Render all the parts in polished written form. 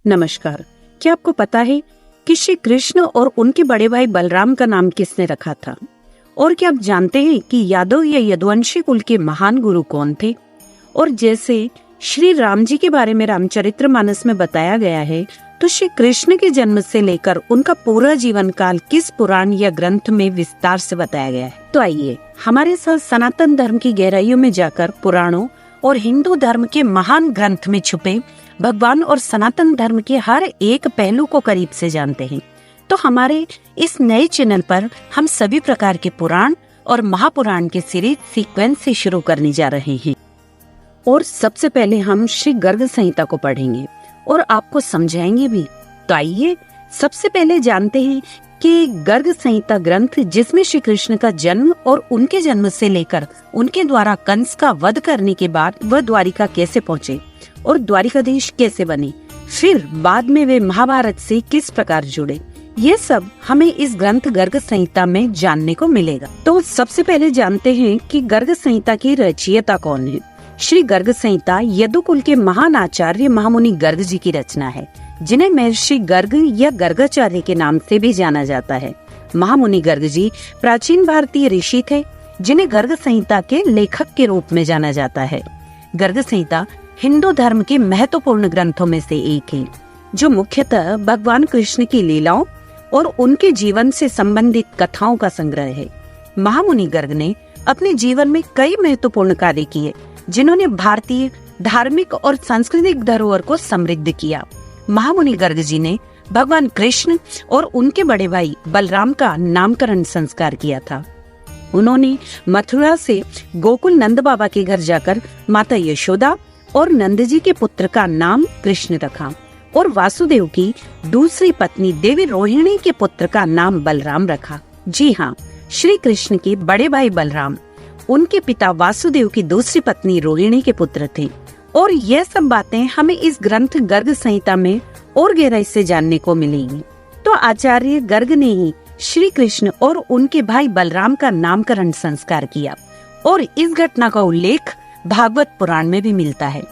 नमस्कार। क्या आपको पता है कि श्री कृष्ण और उनके बड़े भाई बलराम का नाम किसने रखा था? और क्या आप जानते हैं कि यादव या यदुवंशी कुल के महान गुरु कौन थे? और जैसे श्री राम जी के बारे में रामचरितमानस में बताया गया है, तो श्री कृष्ण के जन्म से लेकर उनका पूरा जीवन काल किस पुराण या ग्रंथ में विस्तार से बताया गया है? तो आइए हमारे साथ सनातन धर्म की गहराइयों में जाकर पुराणों और हिंदू धर्म के महान ग्रंथ में छुपे भगवान और सनातन धर्म के हर एक पहलू को करीब से जानते हैं। तो हमारे इस नए चैनल पर हम सभी प्रकार के पुराण और महापुराण के सीरीज सीक्वेंस से शुरू करने जा रहे हैं। और सबसे पहले हम श्री गर्ग संहिता को पढ़ेंगे और आपको समझाएंगे भी। तो आइए सबसे पहले जानते हैं कि गर्ग संहिता ग्रंथ, जिसमें श्री कृष्ण का जन्म और उनके जन्म से लेकर उनके द्वारा कंस का वध करने के बाद वह द्वारिका कैसे पहुँचे और द्वारिकाधीश कैसे बने, फिर बाद में वे महाभारत से किस प्रकार जुड़े, ये सब हमें इस ग्रंथ गर्ग संहिता में जानने को मिलेगा। तो सबसे पहले जानते हैं कि गर्ग संहिता की रचयिता कौन है। श्री गर्ग संहिता यदुकुल के महान आचार्य महामुनि गर्ग जी की रचना है, जिन्हें महर्षि गर्ग या गर्गाचार्य के नाम से भी जाना जाता है। महामुनि गर्ग जी प्राचीन भारतीय ऋषि थे, जिन्हें गर्ग संहिता के लेखक के रूप में जाना जाता है। गर्ग संहिता हिंदू धर्म के महत्वपूर्ण ग्रंथों में से एक है, जो मुख्यतः भगवान कृष्ण की लीलाओं और उनके जीवन से संबंधित कथाओं का संग्रह है। महामुनि गर्ग ने अपने जीवन में कई महत्वपूर्ण कार्य किए, जिन्होंने भारतीय धार्मिक और सांस्कृतिक धरोहर को समृद्ध किया। महामुनि गर्ग जी ने भगवान कृष्ण और उनके बड़े भाई बलराम का नामकरण संस्कार किया था। उन्होंने मथुरा से गोकुल नंद बाबा के घर जाकर माता यशोदा और नंद जी के पुत्र का नाम कृष्ण रखा और वासुदेव की दूसरी पत्नी देवी रोहिणी के पुत्र का नाम बलराम रखा। जी हाँ, श्री कृष्ण के बड़े भाई बलराम उनके पिता वासुदेव की दूसरी पत्नी रोहिणी के पुत्र थे। और यह सब बातें हमें इस ग्रंथ गर्ग संहिता में और गहराई से जानने को मिलेंगी। तो आचार्य गर्ग ने ही श्री कृष्ण और उनके भाई बलराम का नामकरण संस्कार किया और इस घटना का उल्लेख भागवत पुराण में भी मिलता है।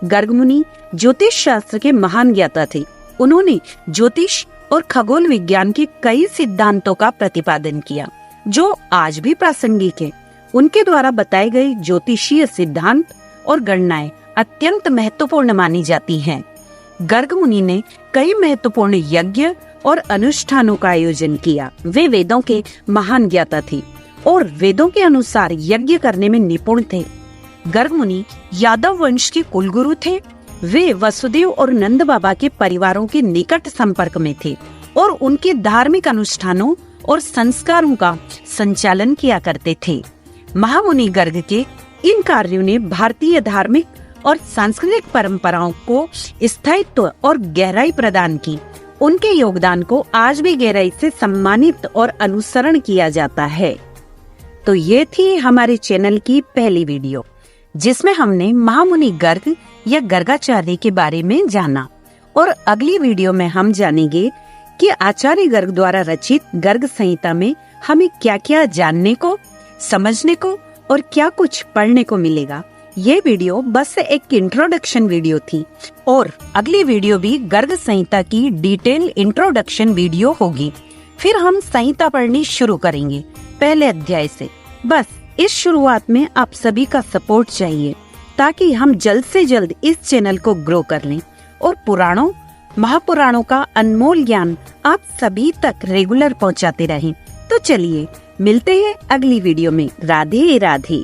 गर्ग मुनि ज्योतिष शास्त्र के महान ज्ञाता थे। उन्होंने ज्योतिष और खगोल विज्ञान के कई सिद्धांतों का प्रतिपादन किया, जो आज भी प्रासंगिक है। उनके द्वारा बताए गए ज्योतिषीय सिद्धांत और गणनाएं अत्यंत महत्वपूर्ण मानी जाती हैं। गर्ग मुनि ने कई महत्वपूर्ण यज्ञ और अनुष्ठानों का आयोजन किया। वे वेदों के महान ज्ञाता थे और वेदों के अनुसार यज्ञ करने में निपुण थे। गर्ग मुनि यादव वंश के कुलगुरु थे। वे वसुदेव और नंद बाबा के परिवारों के निकट संपर्क में थे और उनके धार्मिक अनुष्ठानों और संस्कारों का संचालन किया करते थे। महामुनि गर्ग के इन कार्यों ने भारतीय धार्मिक और सांस्कृतिक परंपराओं को स्थायित्व और गहराई प्रदान की। उनके योगदान को आज भी गहराई से सम्मानित और अनुसरण किया जाता है। तो ये थी हमारे चैनल की पहली वीडियो, जिसमें हमने महामुनि गर्ग या गर्गाचार्य के बारे में जाना। और अगली वीडियो में हम जानेंगे कि आचार्य गर्ग द्वारा रचित गर्ग संहिता में हमें क्या क्या जानने को, समझने को और क्या कुछ पढ़ने को मिलेगा। ये वीडियो बस एक इंट्रोडक्शन वीडियो थी और अगली वीडियो भी गर्ग संहिता की डिटेल इंट्रोडक्शन वीडियो होगी। फिर हम संहिता पढ़नी शुरू करेंगे पहले अध्याय से। बस इस शुरुआत में आप सभी का सपोर्ट चाहिए, ताकि हम जल्द से जल्द इस चैनल को ग्रो कर लें और पुराणों महापुराणों का अनमोल ज्ञान आप सभी तक रेगुलर पहुंचाते रहें। तो चलिए मिलते हैं अगली वीडियो में। राधे राधे।